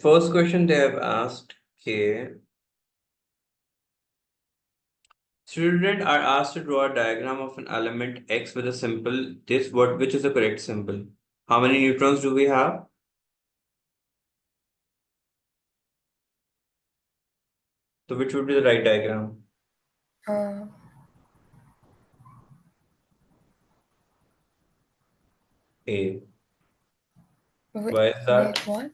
first question they have asked, okay. Students are asked to draw a diagram of an element X with a symbol this what which is the correct symbol? How many neutrons do we have? So which would be the right diagram? Uh, A. wait, Why is that? what?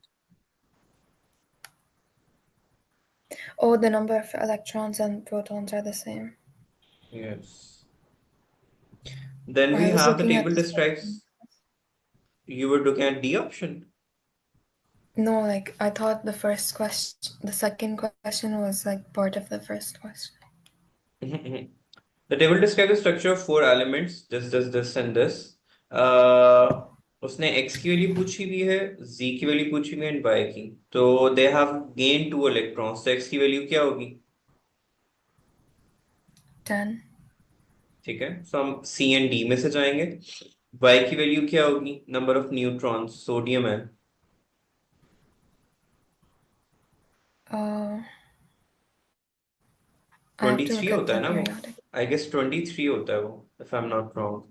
Oh, the number of electrons and protons are the same. Yes. Then we I was have the looking at table the second. describes. You were looking at D option. No, like I thought the second question was like part of the first question. The table describes the structure of four elements, this, and this. Uh, उसने x की value पूछी भी है, z की value पूछी भी है and y की. तो they have gained 2 electrons. तो x की वैल्यू क्या होगी? 10. ठीक है. So हम C and D में से जाएंगे. y की वैल्यू क्या होगी? नंबर ऑफ न्यूट्रॉन्स सोडियम है. Uh, I have to 23 look at होता है the ना वो? periodic. I guess 23 होता है वो, if I'm not wrong.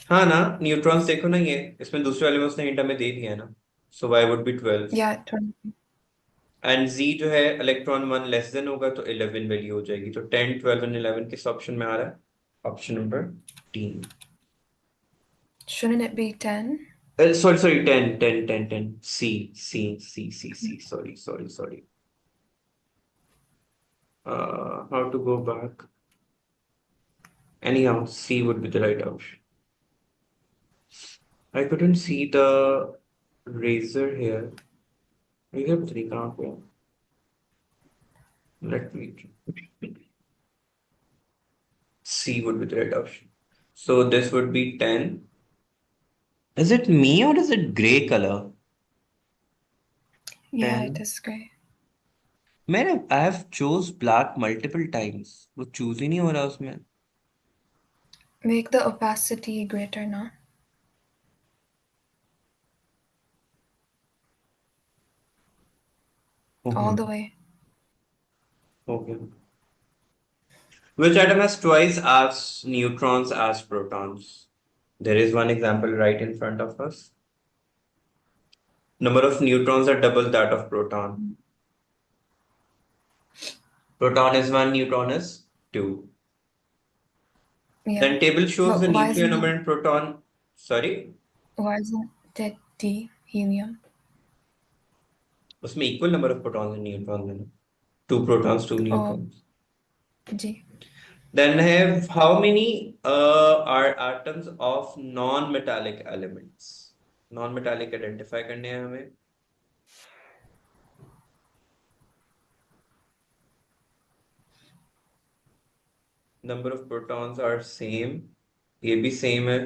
हाँ ना, न्यूट्रॉन्स देखो ना, ये इसमें दूसरे वाले में उसने हिंट हमें दे दिया है ना. So y would be 12. Yeah, 20. And z जो है इलेक्ट्रॉन 1 लेस देन होगा तो 11 वैल्यू हो जाएगी. तो 10, 12 एंड 11 किस ऑप्शन में आ रहा है? Option number 3. Shouldn't it be 10? Sorry 10, 10, 10, 10. C. Sorry. How to go back? Anyhow, C would be the right option. I couldn't see the razor here. ये पता नहीं कहाँ पे है. Let me. C would be the right option. So this would be 10. Is it me or is it gray color? Yeah, 10. it is gray. मैंने I have chose black multiple times. वो choose ही नहीं हो रहा उसमें. Make the opacity greater now. All the way. Okay. Which atom has twice as neutrons as protons? There is one example right in front of us. Number of neutrons are double that of proton. Proton is 1, neutron is 2. Yeah. Then table shows the But nuclear number in proton. Sorry? why isn't it D, helium? उसमें equal number of protons and neutrons है. 2 protons, 2 neutrons. G. Then have how many are atoms of non-metallic elements? Non-metallic identify करने हैं हमें. Number of protons are same. ये भी same है.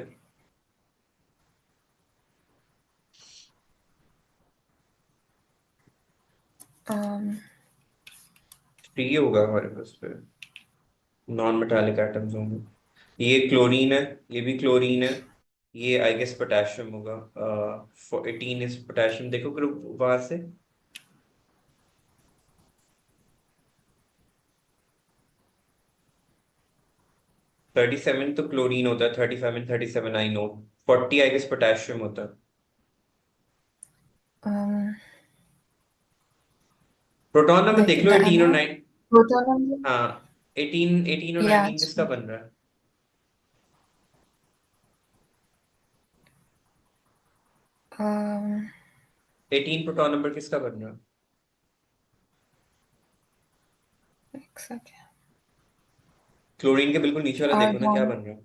Three होगा हमारे पास पे. Non-metallic atoms होंगे. ये क्लोरीन है, ये भी क्लोरीन है. ये आई गेस पोटेशियम होगा. 18 इज पोटेशियम. देखो ग्रुप वहां से. 37 तो क्लोरीन होता है. 35 and 37 I know. 40 I guess potassium होता है. प्रोटॉन नंबर देख लो. The 18 और anode? 9. Proton number? हाँ, 18 और Yeah, 19 किसका बन रहा है? um, 18 प्रोटॉन नंबर किसका बन रहा है? एक second. क्लोरीन के बिल्कुल नीचे वाला देखो ना, क्या Argon. बन रहा है?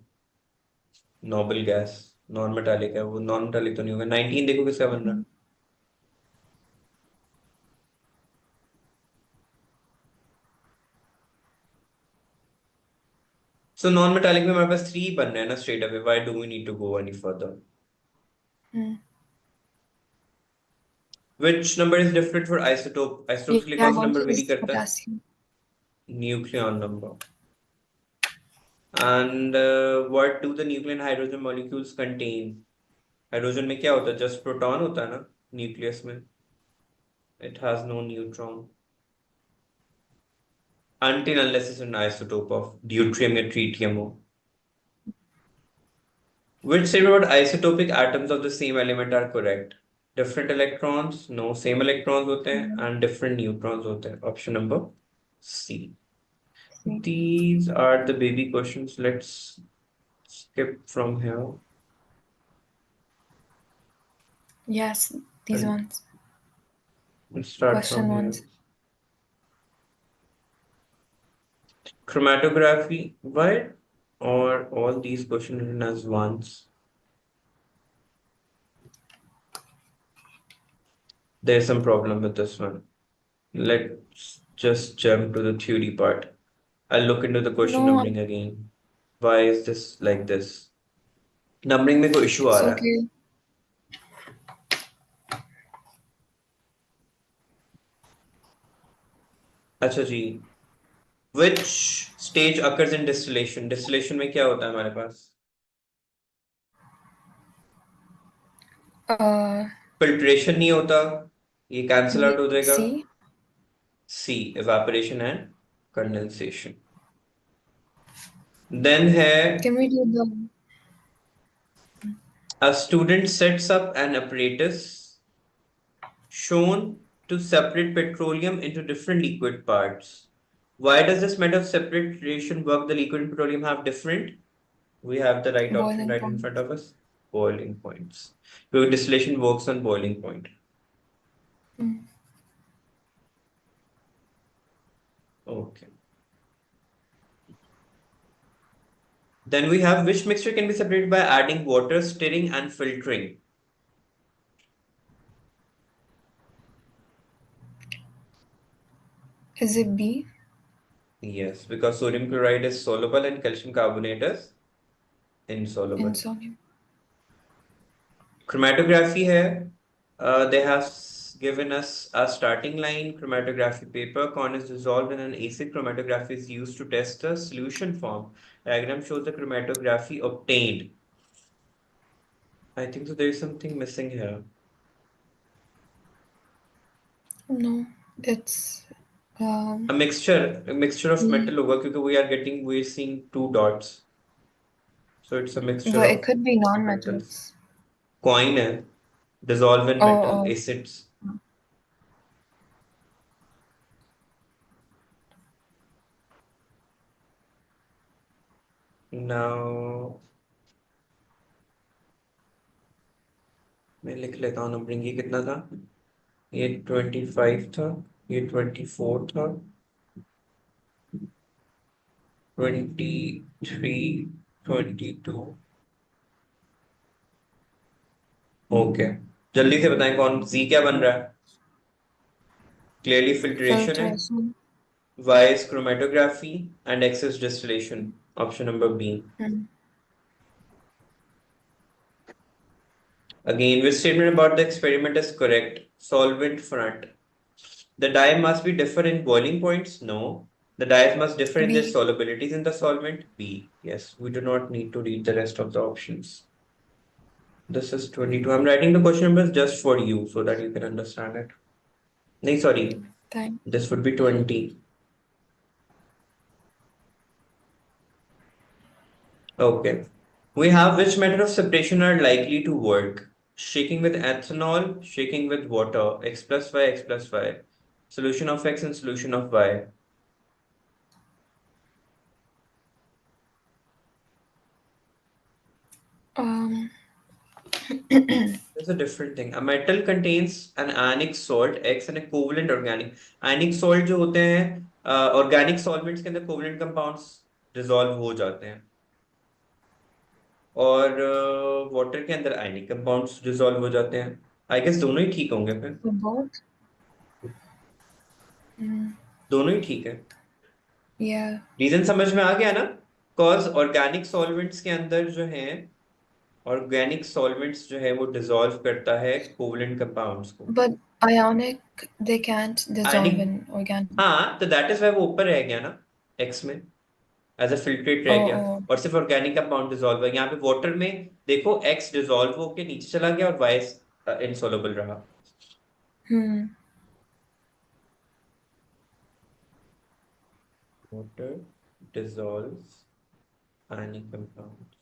Noble gas. नॉन मेटालिक है वो. नॉन मेटालिक तो नहीं होगा. 19 देखो किसका बन रहा है? सो नॉन मेटालिक में हमारे पास 3 बन रहे हैं ना straight away. Why do we need to go any further? Which number is different for isotope? Isotopes के लिए Yeah, I कौन सा want number to very use करता है? potassium. Nucleon number. And what do the nuclear hydrogen molecules contain? Hydrogen में क्या होता है, जस्ट प्रोटॉन होता है ना न्यूक्लियस में, it has no neutron until unless it's an isotope of deuterium or tritium हो. Which statement about isotopic atoms of the same element are correct? Different electrons, no, same electrons होते हैं, and different neutrons होते हैं. Option number C. These are the baby questions. Let's skip from here. Yes, these And ones. let's start Question from here. ones. Chromatography. Why are all these questions written as ones? There's some problem with this one. Let's just jump to the theory part. I'll look into the question No, numbering again. Why is this like this? Numbering में कोई issue uh it's रहा है. okay. अच्छा जी. Which stage occurs in distillation? Distillation में क्या होता है हमारे पास? Filtration नहीं होता. ये cancel out हो जाएगा. C. C. Evaporation and condensation. Then है Can we do the a student sets up an apparatus shown to separate petroleum into different liquid parts. Why does this method of separation work? The liquid and petroleum have different. We have the right option boiling right in point? front of us. Boiling points. Because distillation works on boiling point. Okay. Then we have which mixture can be separated by adding water, stirring, and filtering. Is it B? Yes, because sodium chloride is soluble and calcium carbonate is insoluble. Insoluble. Chromatography here, they have given us a starting line. Chromatography paper. Corn is dissolved in an acid. Chromatography is used to test the solution form. Diagram shows the chromatography obtained. I think so there is something missing here. No, it's A mixture of metal होगा क्योंकि we're seeing two dots. So it's a mixture but it of could be metals. non-metals. Coin है, dissolve in metal Oh. acids. Now मैं लिख लेता हूँ numbering, ये कितना था, ये 25 था, ये 24 था, 23, 22. ओके, जल्दी से बताएं कौन जी क्या बन रहा है. क्लियरली फिल्ट्रेशन है, Filtration. Y is chromatography and X is distillation. Option number B. Again, which statement about the experiment is correct? Solvent front. The dye must be differ in boiling points? No. The dyes must differ in their B. solubilities in the solvent? B. Yes, we do not need to read the rest of the options. This is 22. I'm writing the question numbers just for you so that you can understand it. No, sorry. Thanks. This would be 20. Okay. We have which method of separation are likely to work? Shaking with ethanol, shaking with water, X plus Y, X plus Y. Solution of X and solution of Y. There's a different thing. A metal contains an ionic salt, X, and equivalent organic. Ionic salt जो होते हैं organic solvents के अंदर covalent compounds dissolve हो जाते हैं. और water के अंदर आयनिक कंपाउंड्स डिसॉल्व हो जाते हैं. आई गेस दोनों ही ठीक होंगे फिर. For both? दोनों ही ठीक है. Yeah. रीजन समझ में आ गया ना. कॉज ऑर्गेनिक सॉल्वेंट्स के अंदर जो है, ऑर्गेनिक सॉल्वेंट्स जो है वो डिसॉल्व करता है कोवलेंट कंपाउंड्स को. But ionic, they can't dissolve ionic, in organic. हाँ, तो दैट इज वाई वो ऊपर रह गया ना एक्स में. एज अ फिल्ट्रेट रह गया, ओ और सिर्फ ऑर्गेनिक कंपाउंड डिजोल्व है। यहाँ पे वाटर में देखो एक्स डिजोल्व होके नीचे चला गया और वाई इनसॉल्युबल रहा। वाटर dissolves ionic compound,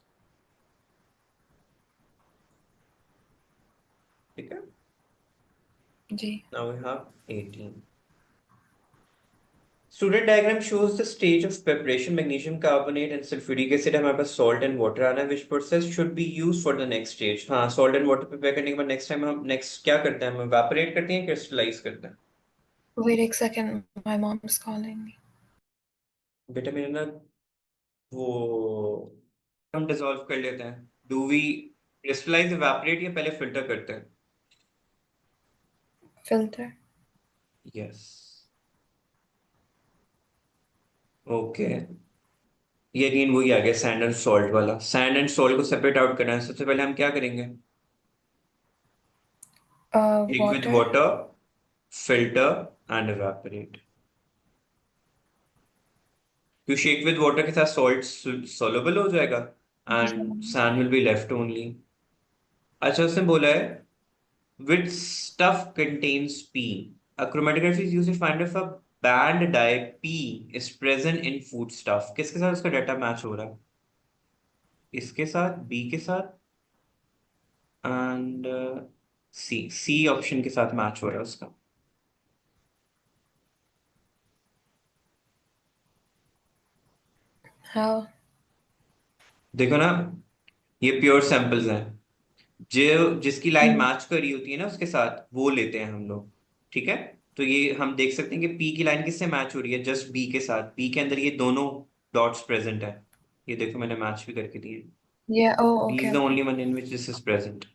ठीक है। जी। Now we have 18. Student diagram shows the stage of preparation. Magnesium carbonate and sulfuric acid हमारे पास salt and water आना है। Which process should be used for the next stage? हाँ, salt and water prepare करने के बाद next time हम next क्या करते हैं, हम evaporate करते हैं, crystallize करते हैं। Wait a second, my mom's calling me. बेटा मेरे ना वो हम डिसॉल्व कर लेते हैं। डू वी क्रिस्टलाइज, इवेपोरेट, या पहले फिल्टर करते हैं? Filter. Yes, okay. ये अगेन वही आ गया सैंड एंड सॉल्ट वाला। सैंड एंड सॉल्ट को सेपरेट आउट करना है। सबसे पहले हम क्या करेंगे? एक with Water. Water, filter and evaporate. क्यों शेक विद वाटर के साथ सॉल्ट सोलुबल हो जाएगा and sand will be left only. अच्छा, उसने बोला है which stuff contains P? A chromatography is used to find if a band dye P is present in food stuff। किसके साथ उसका डाटा मैच हो रहा है? इसके साथ, बी के साथ, एंड सी, सी ऑप्शन के साथ मैच हो रहा है उसका। How? देखो ना, ये प्योर सैंपल्स हैं। जो जिसकी लाइन Mm. मैच कर रही होती है ना उसके साथ वो लेते हैं हम लोग, ठीक है। तो ये हम देख सकते हैं कि पी की लाइन किससे मैच हो रही है? जस्ट बी के साथ। बी के अंदर ये दोनों डॉट्स प्रेजेंट है। ये देखो मैंने मैच भी करके दिए। Yeah. Oh, B okay, is the okay. Only one in which this is present.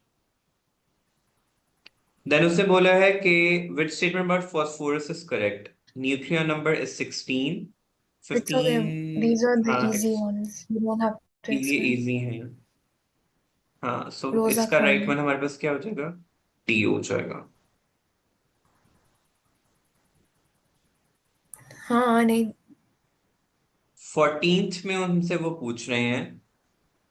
Then उसने बोला है कि which statement about phosphorus is correct? Nuclear number is 16, It's okay. 15। These are the हाँ, easy ones. You don't have to ये explain. Easy है। हाँ, सो इसका right Rosacrani. One हमारे पास क्या हो जाएगा? टी हो जाएगा। हाँ नहीं। 14th में उनसे वो पूछ रहे हैं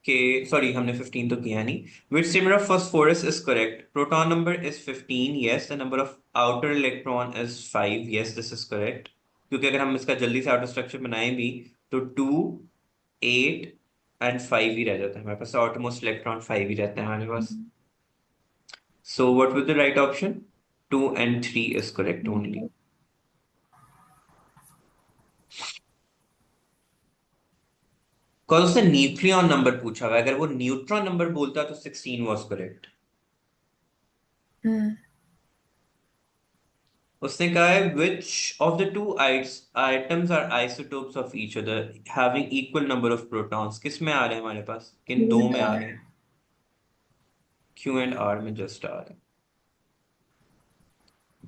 कि, सॉरी हमने 15 तो किया नहीं। Which statement of phosphorus is correct? Proton number is 15, yes. The number of outer electron is 5, yes this is correct. क्योंकि अगर हम इसका जल्दी से आउटर स्ट्रक्चर बनाएं भी तो 2, 8 एंड 5 ही रह जाता है हमारे पास। आउटर मोस्ट इलेक्ट्रॉन 5 ही रहता है हमारे पास। So what will the right option? 2 and 3 is correct only. कौन उसने न्यूक्लियन नंबर पूछा हुआ है, अगर वो न्यूट्रॉन नंबर बोलता तो 16 वॉज करेक्ट। Mm. उसने कहा है which of the two items are isotopes of each other having equal number of protons? किस में आ रहे हैं हमारे पास? किन Q दो and में आ R. रहे हैं? Q and R में जस्ट आ रहे हैं।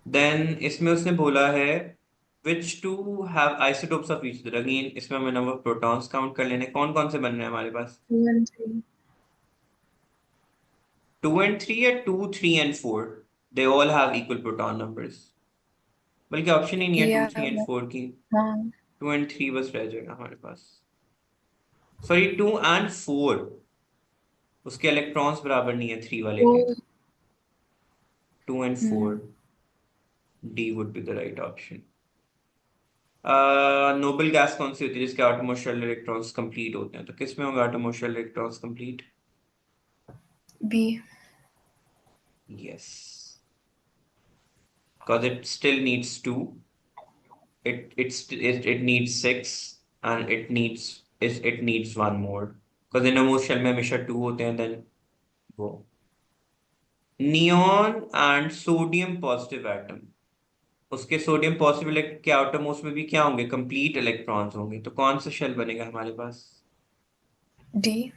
देन इसमें उसने बोला है which two have isotopes of each other? Again इसमें हमें नंबर ऑफ प्रोटॉन्स काउंट कर लेने। कौन कौन से बन रहे हैं हमारे पास? 2 and 3. 2 and 3 या 2, 3 and 4? They all have equal proton numbers। बल्कि ऑप्शन ही नहीं है 2, Yeah. 3 एंड 4 की। हाँ. 2 and 3 बस रह जाएगा हमारे पास। सॉरी, 2 and 4, उसके इलेक्ट्रॉन्स बराबर नहीं है 3 वाले के। Oh. 2 and 4, Mm. D would be the right option. Noble gas कौन सी होती है जिसके एटमॉस्फेयर शेल इलेक्ट्रॉन्स कंप्लीट होते हैं? तो किस में होगा atmosphere shell electrons complete? B. Yes, because it still needs 2, it needs 6, and it needs one more, because innermost shell में हमेशा 2 होते हैं। देन वो neon and sodium positive atom, उसके सोडियम पॉजिटिव के आउटर मोस्ट में भी क्या होंगे? कंप्लीट इलेक्ट्रॉन्स होंगे। तो कौन सा शेल बनेगा हमारे पास? D.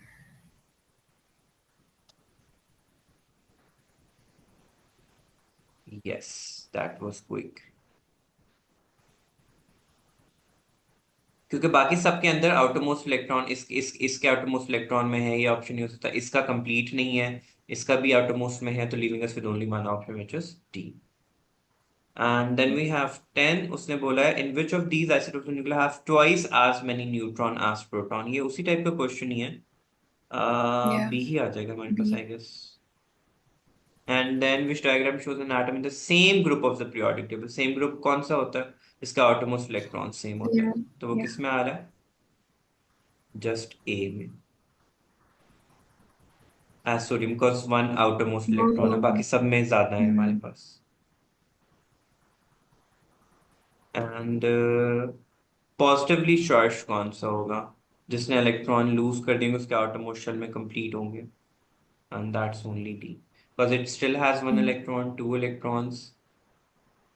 Yes, that was quick. क्योंकि बाकी सबके अंदर आउटर मोस्ट इलेक्ट्रॉन इसके आउटर मोस्ट इलेक्ट्रॉन में है, ये ऑप्शन नहीं हो सकता। इसका कंप्लीट नहीं है, इसका भी आउटर मोस्ट में है, तो living us with only one option which is D. And then we have 10, उसने बोला है in which of these isotopes of nuclei have twice as many neutron as proton. ये उसी टाइप का क्वेश्चन ही है. Yeah. B ही आ जाएगा हमारे पास, B. I guess. And then which diagram shows an atom in the same group of the periodic table? Same group कौन सा होता है? इसका outermost electron same होता है. Yeah. तो वो Yeah. किस में आ रहा है? Just A में. As sodium because one outermost electron है, बाकी सब में ज्यादा है हमारे पास. And positively charged कौन सा होगा? जिसने इलेक्ट्रॉन लूज कर देंगे उसके outermost shell में complete होंगे. And that's only D. Because it still has one electron, 2 electrons.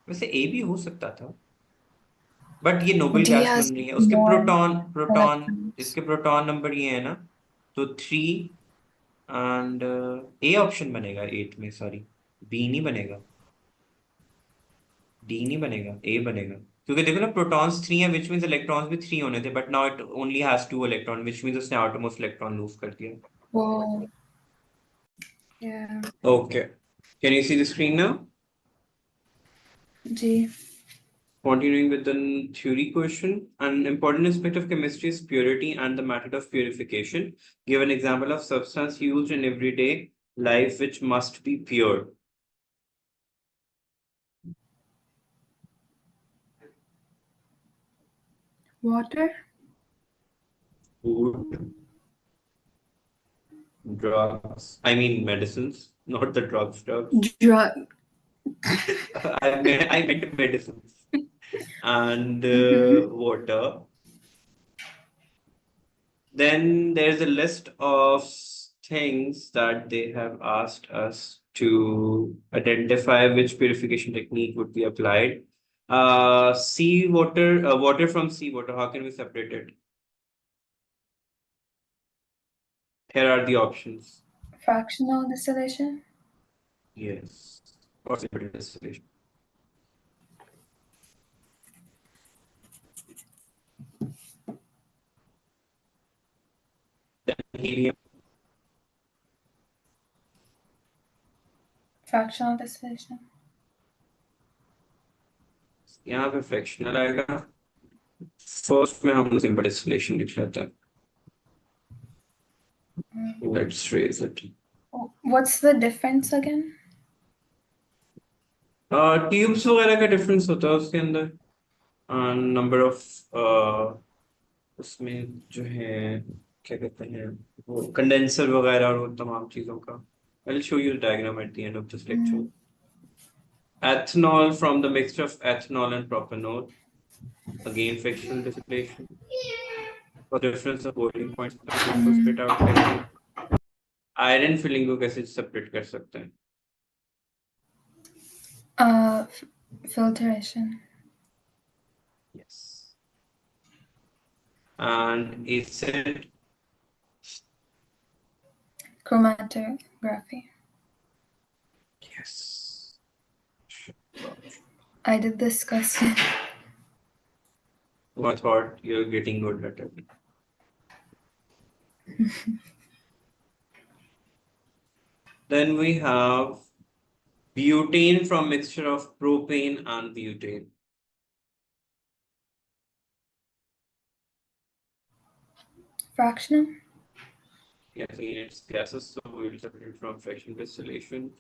वैसे A भी हो सकता था. बट ये नोबल D गैस has बन रही है. उसके more प्रोटॉन electrons. इसके प्रोटॉन नंबर ये है ना, तो 3 एंड ए ऑप्शन बनेगा 8 में. सॉरी, बी नहीं बनेगा, डी नहीं बनेगा, ए बनेगा. क्योंकि देखो ना, प्रोटॉन्स 3 है विच मींस इलेक्ट्रॉन्स भी 3 होने थे, but now it only has 2 electron which means उसने आउटरमोस्ट इलेक्ट्रॉन लूज कर दिया. Whoa. Yeah. Okay, can you see the screen now? G. Continuing with the theory question, an important aspect of chemistry is purity and the method of purification. Give an example of substance used in everyday life which must be pure. Water. Food, drugs. I mean medicines, not the drugs. Drugs. Drug. I meant medicines. And water. Then there's a list of things that they have asked us to identify which purification technique would be applied. Seawater, water from seawater, how can we separate it? Here are the options. Fractional distillation. Yes. Or separate distillation. Then helium. Fractional distillation. यहाँ पे fractional आएगा. First में हम simple distillation लिख लेते हैं. Let's raise it. What's the difference again? Tubes वगैरह का डिफरेंस होता है उसके अंदर. नंबर ऑफ उसमें जो है क्या कहते हैं वो कंडेंसर वगैरह और वो तमाम चीजों का. I'll show you the diagram at the end of this lecture. Ethanol from the mixture of ethanol and propanol. Again, fractional distillation. For difference of boiling points, को split out करेंगे. Iron filling को कैसे separate कर सकते हैं? Filtration. Yes. And acid. Chromatography. Yes. I did this question. I thought you're getting good at it. Then we have butane from mixture of propane and butane. Fractional. Yes, again it's gases, so we will separate from fractional distillation.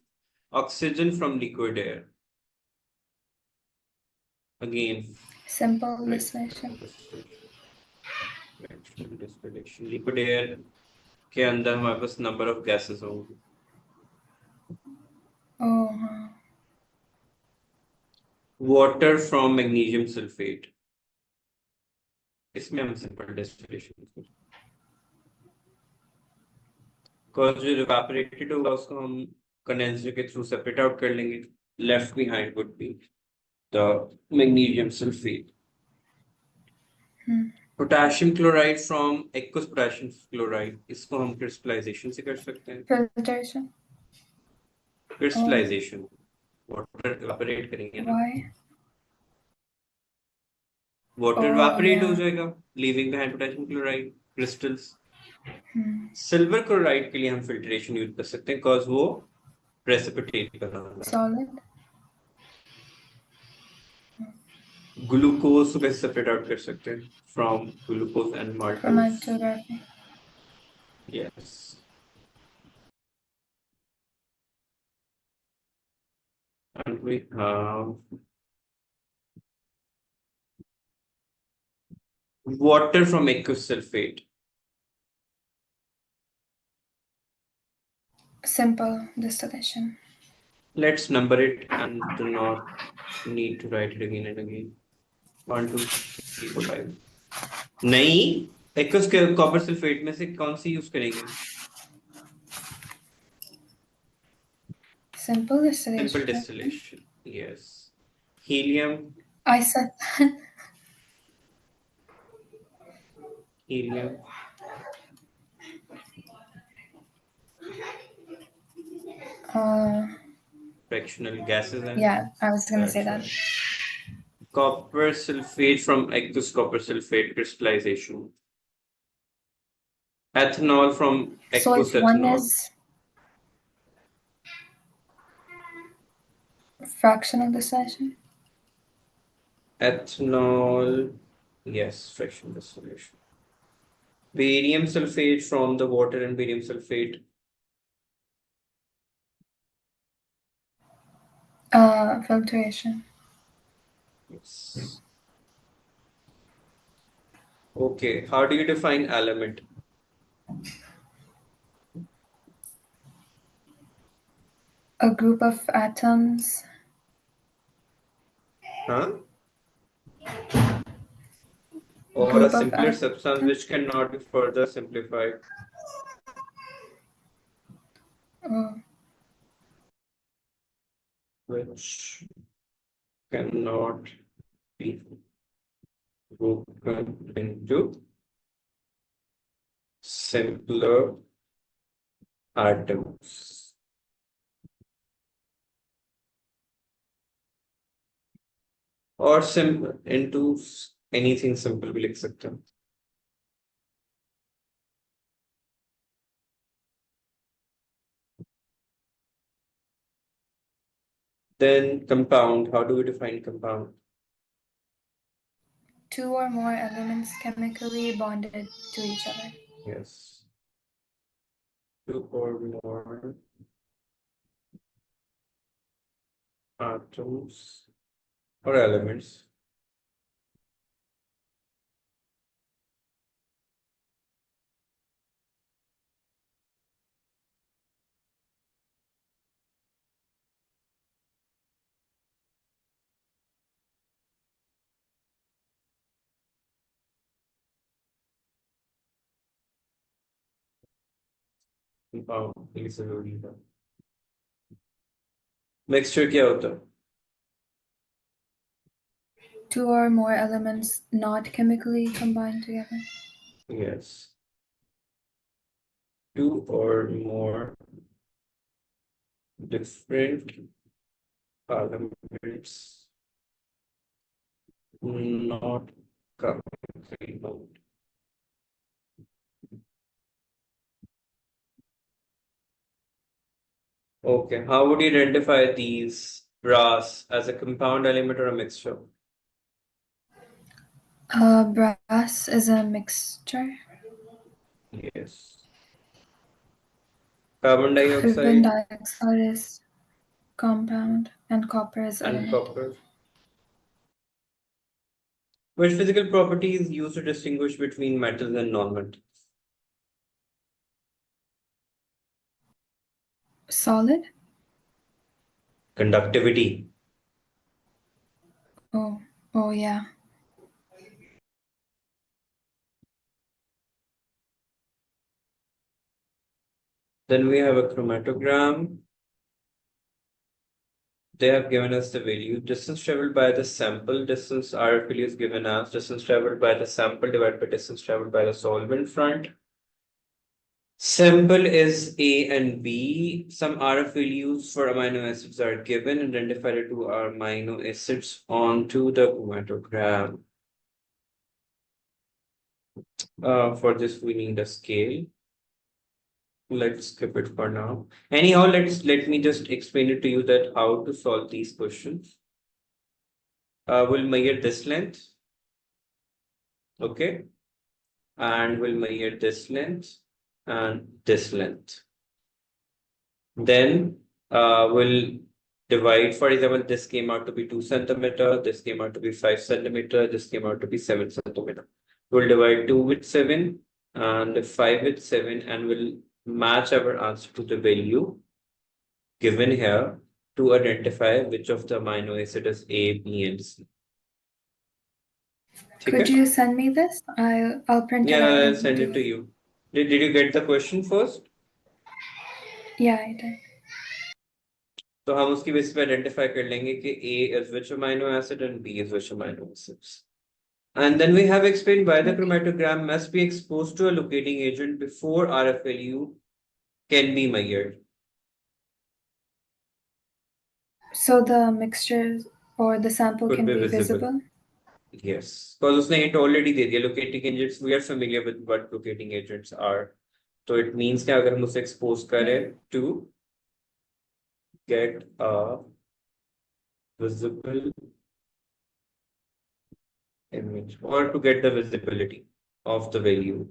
Oxygen from liquid air. Again, Simple distillation. fractional distillation. Liquid air के अंदर हमारे पास number of gases होंगे. Oh. Water from magnesium sulfate. इसमें हम simple distillation करते हैं. Because जो evaporated होगा उसको हम condenser के through separate out कर लेंगे. Left behind would be the magnesium sulfate. Potassium chloride from aqueous potassium chloride. इसको हम crystallization से कर सकते हैं. Filtration. Crystallization. Water evaporate करेंगे ना. Why? Water Oh, evaporate हो yeah. जाएगा, leaving behind potassium chloride crystals. Silver chloride के लिए हम filtration use कर सकते हैं, cause वो precipitate कर रहा है. Solid. ग्लूकोज को कैसे सेपरेट आउट कर सकते हैं from glucose and maltose? Chromatography. Yes. And we have water from aqueous sulfate. Simple distillation. Let's number it and do not need to write it again and again. 1, 2, 3, 4, 5. नहीं, aqueous copper sulfate में से कौन सी use करेंगे? Simple distillation. Simple distillation. Yes. Helium. I said Helium. Fractional gases. And yeah, I was gonna say that. right. Copper sulfate from aqueous copper sulfate crystallization. Ethanol from So aqueous if one ethanol. is fractional distillation. Ethanol. Yes, fractional distillation. Barium sulfate from the water and barium sulfate. Filtration. Yes. Okay, how do you define element? A group of atoms. Huh? Or a Group of simpler substance atoms. which cannot be further simplified. Oh, Which cannot be broken into simpler atoms. Or into anything simple भी लिख सकते हैं. Then compound. How do we define compound? two or more elements chemically bonded to each other. Yes. Two or more atoms or elements compound ये जरूरी है. Mixture क्या होता है? Two or more elements not chemically combined together. Yes. Two or more different elements not chemically bound. Okay, how would you identify these brass as a compound element or a mixture? Brass is a mixture. Yes. Carbon Carbon dioxide dioxide is compound, and copper is and element. copper. Which physical property is used to distinguish between metals and non-metals? Solid. Conductivity. Oh yeah. Then we have a chromatogram. They have given us the value. Distance traveled by the sample. Distance RF value is given as distance traveled by the sample divided by distance traveled by the solvent front. Sample is A and B. Some RF values for amino acids are given and identified to amino acids onto the chromatogram. For this, we need a scale. Let's skip it for now. Anyhow, let me just explain it to you that how to solve these questions. we'll measure this length. Okay. And we'll measure this length and this length. Then we'll divide, for example, this came out to be 2 centimeter, this came out to be 5 centimeter, this came out to be 7 centimeter. We'll divide 2 with 7 and 5 with 7, and we'll match our answer to the value given here to identify which of the amino acid is A, B, and C. Could you send me this? I'll print it out. Yeah, I'll and send do it to you. Did you get the question first? Yeah, I did. तो हम उसकी basis पे identify कर लेंगे कि A is which amino acid and B is which amino acids. And then we have explained why the chromatogram must be exposed to a locating agent before RFLU can be measured. So the mixture or the sample Could can be be visible. visible? Yes, because उसने hint already दे दिया locating agents. We are familiar with what locating agents are. So it means कि अगर हम उसे expose करें to get a visible image or to get the visibility of the value.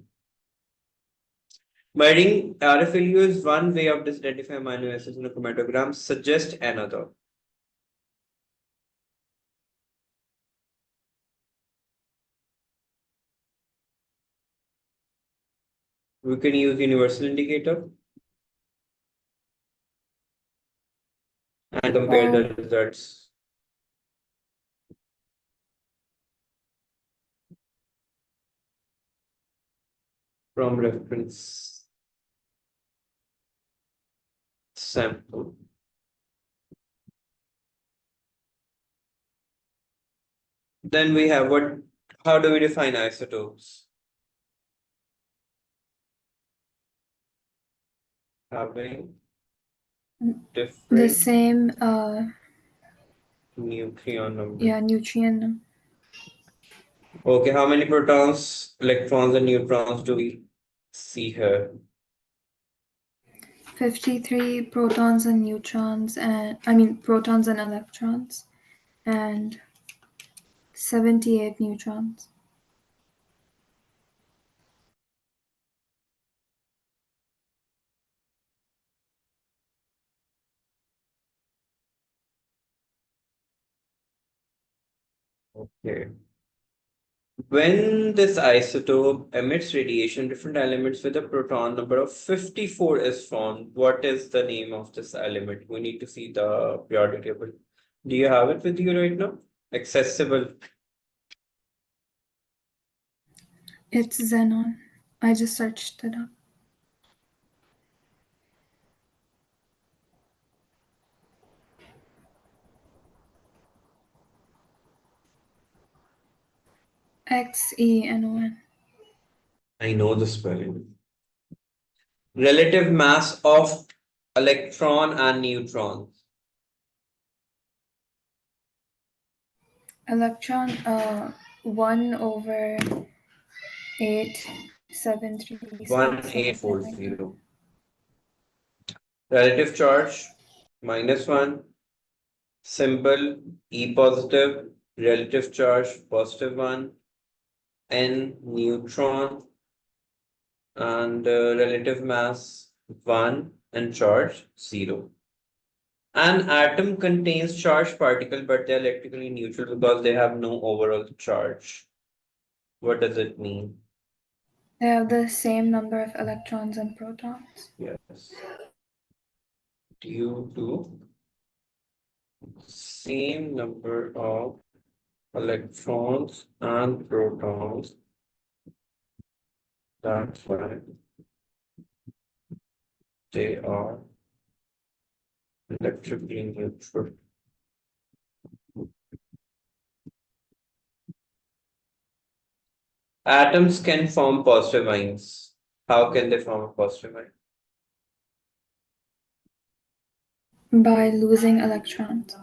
Measuring RFLU is one way of identifying amino acids in a chromatogram. Suggest another. We can use universal indicator and compare the results. From reference sample. Then we have how do we define isotopes? Having different The same nucleon number. yeah, nutrient. Okay, how many protons, electrons, and neutrons do we see here? 53 protons and neutrons, and protons and electrons, and 78 neutrons. Okay. When this isotope emits radiation, different elements with a proton number of 54 is formed. What is the name of this element? We need to see the periodic table. Do you have it with you right now? Accessible. It's xenon. I just searched it up. XENON. I know the spelling. Relative mass of electron and neutron. Electron 1/873. 1840. Relative charge -1. Symbol E positive. Relative charge +1. N neutron. And relative mass 1 and charge 0. An atom contains charged particle, but they're electrically neutral because they have no overall charge. What does it mean? They have the same number of electrons and protons. Yes. Due to same number of electrons and protons, that's why they are electrically neutral. Atoms can form positive ions. How can they form a positive ion? By losing electrons.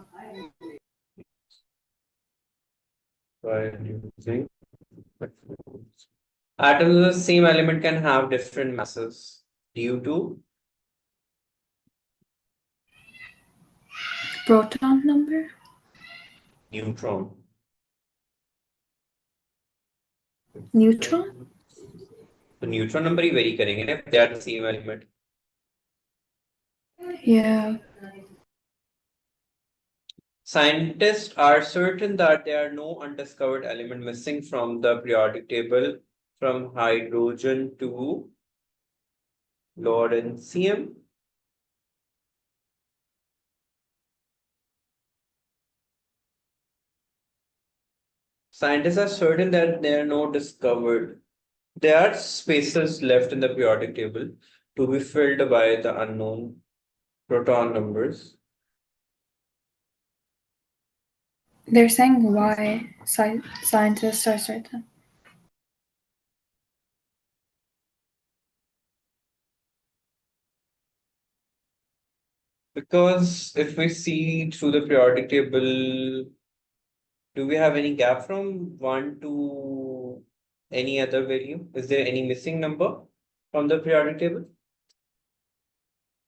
By using electrons. Atoms of the same element can have different masses due to Proton number? neutron. Neutron? तो neutron number ही very करेंगे ना, if they are the same element. Yeah. Scientists are certain that there are no undiscovered element missing from the periodic table from hydrogen to lawrencium. Scientists are certain that there are no discovered. There are spaces left in the periodic table to be filled by the unknown proton numbers. They're saying why scientists are certain. Because if we see through the periodic table, do we have any gap from 1 to any other value? Is there any missing number from the periodic table?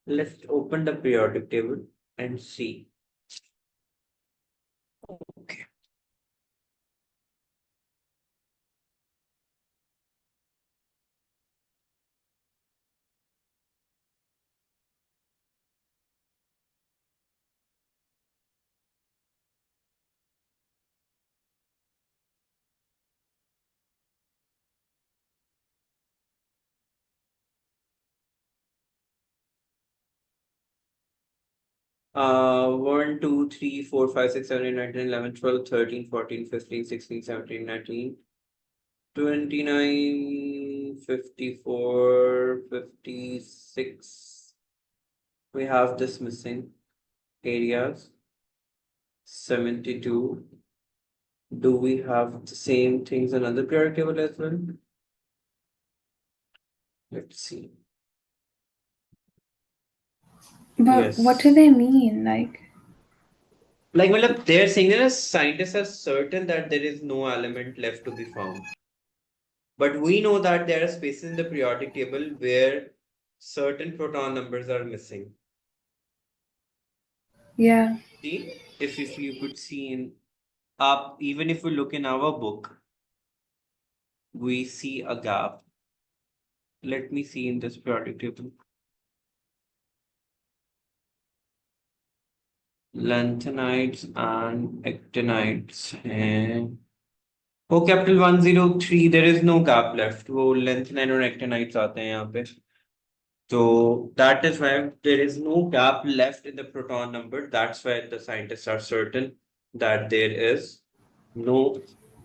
Let's open the periodic table and see. Okay. One, 2, 3, 4, 5, 6, 7, 8, 9, 10, 11, 12, 13, 14, 15, 16, 17, 19, 29, 54, 56. We have this missing areas. 72. Do we have the same things on other periodic table as well? Let's see. But what do Yes. they mean? Like, matlab, they're saying that scientists are certain that there is no element left to be found. But we know that there are spaces in the periodic table where certain proton numbers are missing. yeah. See, if you could see in even if we look in our book, we see a gap. Let me see in this periodic table. Lanthanides and actinides. And वो capital 103, there is no gap left. वो lanthanide और actinides आते हैं यहाँ पे. So that is why there is no gap left in the proton number. That's why the scientists are certain that there is no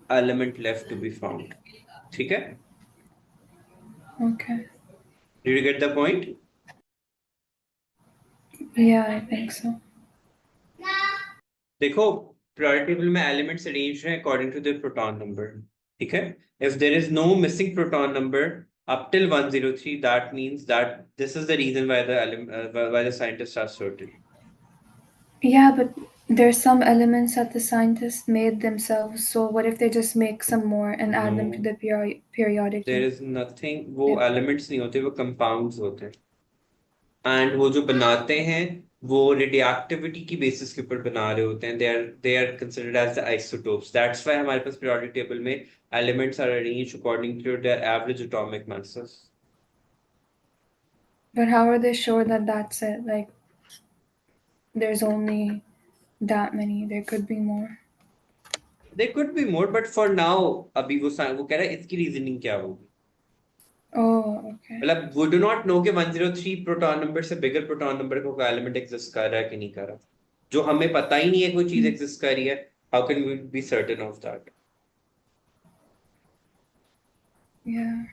element left to be found. ठीक है? Okay. Did you get the point? Yeah, I think so. देखो periodic table में elements arranged हैं according to their proton number. ठीक है? If there is no missing proton number up till 103, that means that this is the reason why why the scientists are certain. Yeah, but there's some elements that the scientists made themselves. So what if they just make some more and add them to No, the periodic there table? is nothing. वो Yeah. elements नहीं होते, वो compounds होते हैं. And वो जो बनाते हैं वो रेडियोएक्टिविटी की बेसिस के ऊपर बना रहे होते हैं. They are considered as the isotopes. That's why हमारे पास पीरियोडिक टेबल में elements are arranged according to their average atomic masses. But how are they sure that that's it? Like, there's only that many. There could be more. There could be more, but for now अभी वो कह रहा है इसकी reasoning क्या होगी. Oh, okay. मतलब वो डू नॉट नो कि 103 प्रोटॉन नंबर से बिगर प्रोटॉन नंबर का कोई एलिमेंट एग्जिस्ट कर रहा है कि नहीं कर रहा. जो हमें पता ही नहीं है कोई चीज एग्जिस्ट कर रही है, how can we be certain of that? Yeah.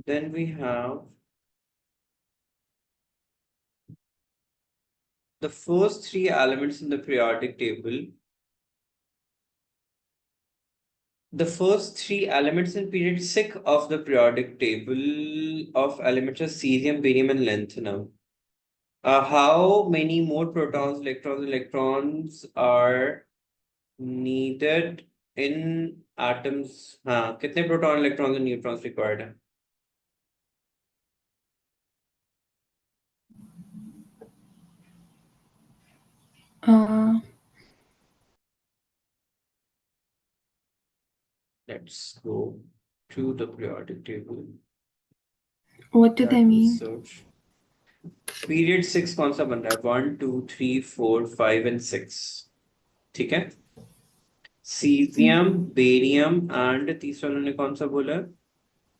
Then we have the first three elements in the periodic table. The first three elements in period 6 of the periodic table of elements are cesium, barium, and lanthanum. How many more protons, electrons are needed in atoms? हाँ, कितने proton, electrons, and neutrons required हैं? Let's go to the periodic table. what do That they will mean? search. Period 6 कौन सा बन रहा है? 1 2 3 4 5 and 6. ठीक है? Cesium, barium and तीसरा उन्होंने कौन सा बोला?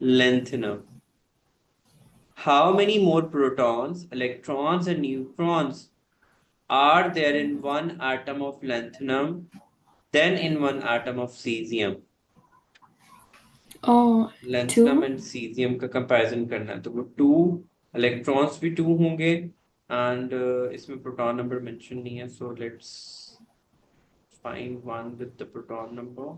Lanthanum. How many more protons, electrons and neutrons are there in one atom of lanthanum than in one atom of cesium? Oh, lanthanum 2? and cesium का comparison करना है तो वो 2 electrons भी 2 होंगे and इसमें proton number mention नहीं है so let's find one with the proton number.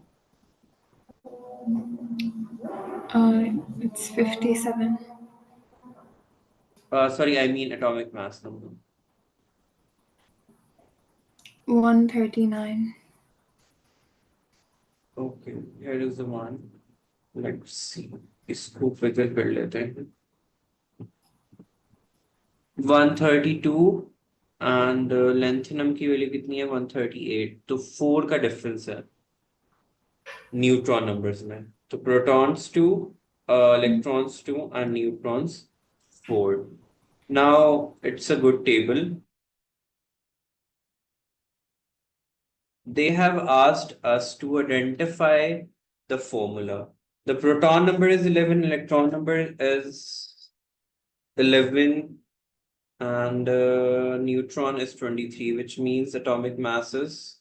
It's 57. Sorry, I mean atomic mass number. 139. Okay, here is the one. Let's see. इसको फिगर कर लेते हैं. 132 and lanthanum की वैल्यू कितनी है? 138. तो 4 का डिफरेंस है न्यूट्रॉन नंबर्स में. तो protons 2, electrons 2 and neutrons 4. Now it's a good table. They have asked us to identify the formula. The proton number is 11, electron number is 11 and neutron is 23, which means atomic mass is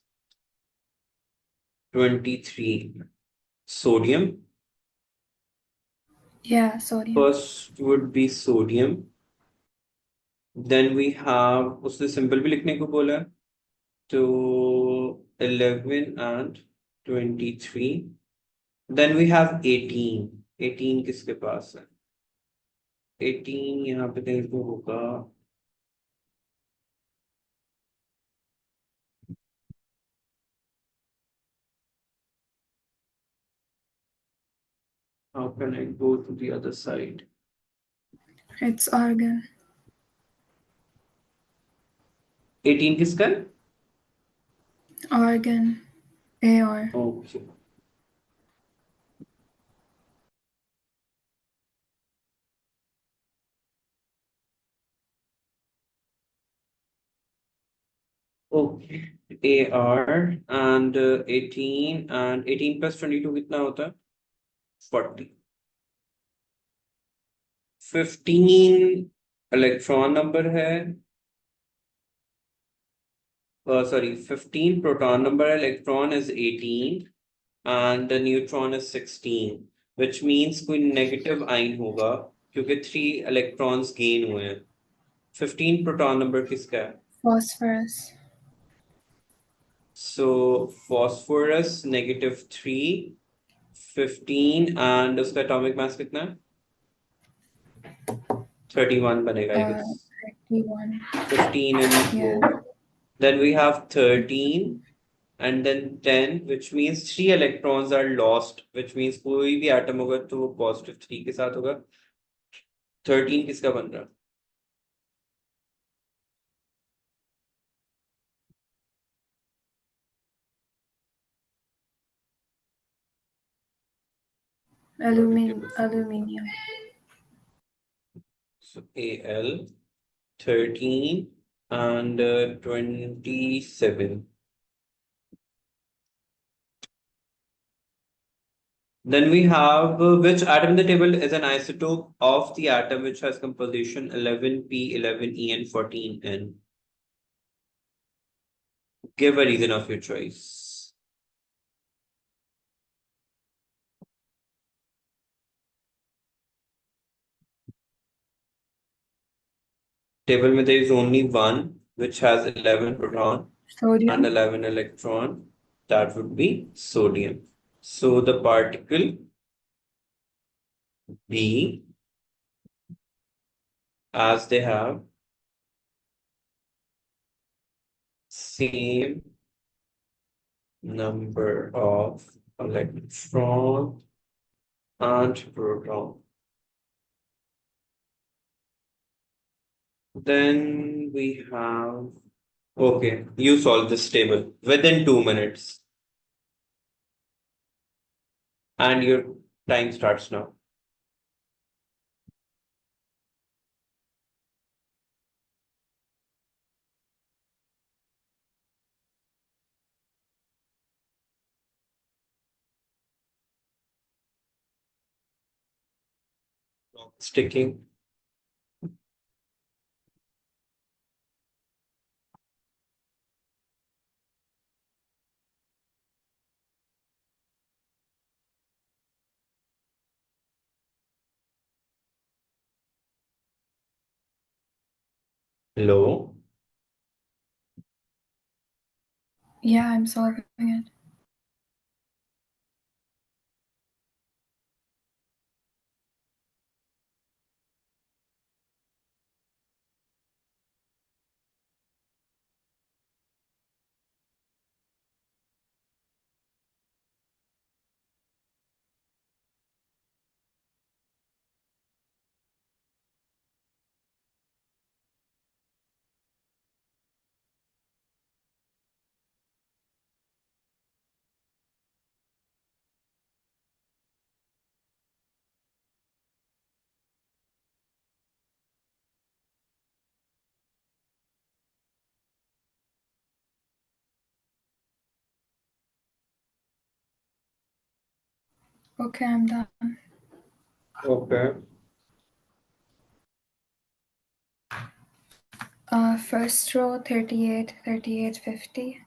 23. Sodium. Yeah, sodium. First would be sodium. Then we have उसने symbol भी लिखने को बोला है. तो 11 and 23. Then we have 18. 18 किसके पास है? 18 यहाँ पे कहीं तो होगा. How can I go to the other side? It's argon. 18 किसका है? Argon. AR. Okay. Okay. AR and 18 and 18 plus 22 कितना होता है? 40. 15 इलेक्ट्रॉन नंबर है. Sorry, 15 proton number, electron is 18 and the neutron is 16, which means कोई negative ion होगा क्योंकि 3 electrons gain हुए हैं. 15 proton number किसका है? Phosphorus. So phosphorus -3, 15 and उसका atomic mass कितना है? 31 बनेगा I guess. 31. 15 and Yeah. 4. Then we have 13 and then 10, which means 3 electrons are lost, which means कोई भी atom होगा तो वो positive 3 के साथ होगा. 13 किसका बन रहा? Aluminium. So Al 13 and 27. Then we have which atom in the table is an isotope of the atom which has composition 11p, 11e, and 14n. Give a reason of your choice. Table में there is only one which has 11 proton and Sodium. 11 electron. That would be sodium. So the particle B, as they have same number of electron and proton. Then we have Okay, you solve this table within 2 minutes, and your time starts now. Sticking. Hello. Yeah, I'm solving it. Okay, I'm done. Okay. First row 38, 38, 50.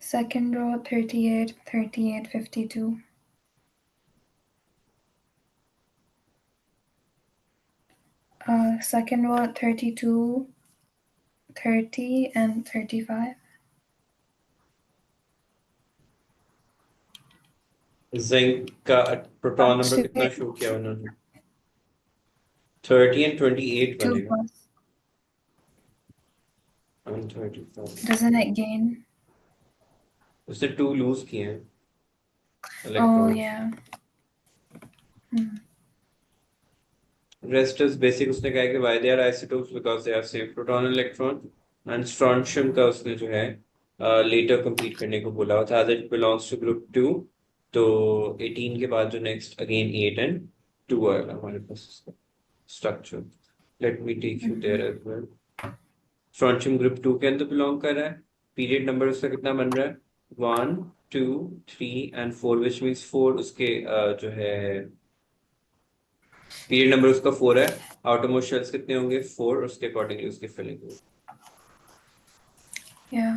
Second row 38, 38, 52. Second row 32, 30, and 35. Zinc का proton number कितना Actually, show किया उन्होंने? 30 and 28 2 बनेगा. plus. And 35. Doesn't it gain? उसने 2 loose किए हैं Oh, electrons. yeah. Rest is basic. उसने कहा है कि why they are isotopes because they have same proton and electron. And strontium का उसने जो है later complete करने को बोला था as it belongs to group 2. तो 18 के बाद जो next again 8 and 2 आएगा हमारे पास इसका structure. Let me take you there as well. Strontium group 2 के अंदर belong कर रहा है. Period number उसका कितना बन रहा है? 1, 2, 3 and 4, which means 4 उसके जो है पीरियड नंबर उसका 4 है. आउटरमोस्ट शेल्स कितने होंगे? 4. उसके अकॉर्डिंगली उसकी फिलिंग होगी. Yeah.